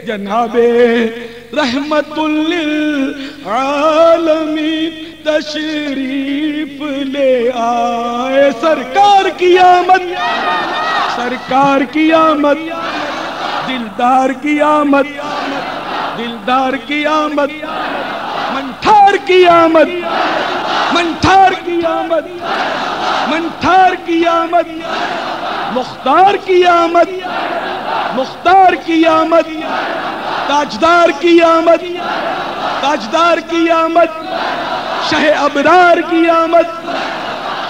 جناب رحمت للعالمین تشریف لے آئے. سرکار کی آمد، سرکار کی آمد، دلدار کی آمد، دلدار کی آمد، منٹھار کی آمد، منٹھار کی آمد، منٹھار کی آمد، مختار کی آمد، مختار کی آمد، تاجدار کی آمد، تاجدار کی آمد، شہ ابرار کی آمد،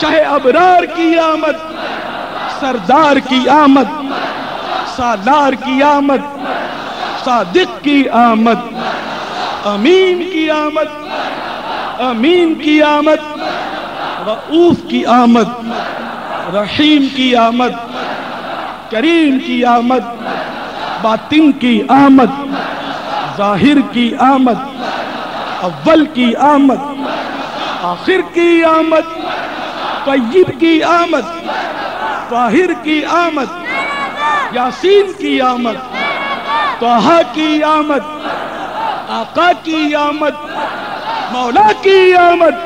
شہ ابرار کی آمد، سردار کی آمد، سالار کی آمد، صادق کی آمد، امین کی آمد، امین کی آمد، رؤوف کی آمد، رحیم کی آمد، کریم کی آمد، باطن کی آمد، ظاہر کی آمد، اول کی آمد، آخر کی آمد، طیب کی آمد، طاہر کی آمد، یاسین کی آمد، طہ کی آمد، آقا کی آمد، مولا کی آمد،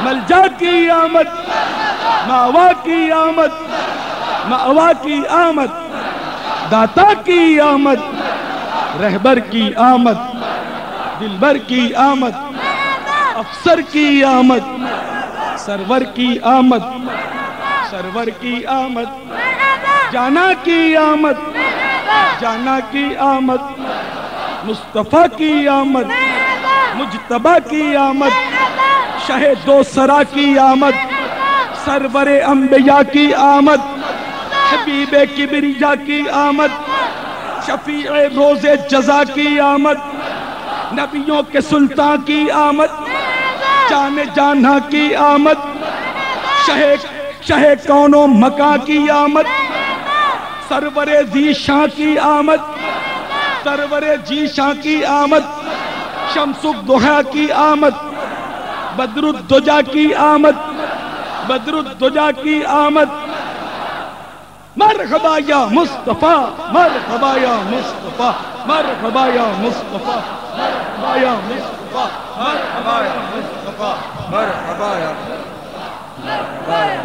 ملجا کی آمد، ماوا کی آمد، مأوا کی آمد، داتا کی آمد، رہبر کی آمد، دلبر کی آمد، افسر کی آمد، سرور کی آمد، سرور کی آمد، جانا کی آمد، جانا کی آمد، مصطفیٰ کی آمد، مجتبیٰ کی آمد، شہ دو سرا کی آمد، سرور انبیاء کی آمد، حبیب کبریا کی آمد، شفیع روز جزا کی آمد، نبیوں کے سلطان کی آمد، جان جانا کی آمد، شہ کون و مکان کی آمد، سرور ذیشاں کی آمد، سرور ذیشاں کی آمد، شمس الضحیٰ کی آمد، بدر الدجا کی آمد، بدر الدجا کی آمد. مرحبا یا مصطفیٰ، مرحبا یا مصطفیٰ، مرحبا یا مصطفیٰ، مرحبا یا مصطفیٰ، مرحبا یا مصطفیٰ، مرحبا یا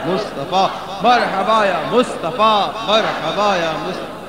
مصطفیٰ، مرحبا یا مصطفیٰ، مرحبا یا مصطفیٰ.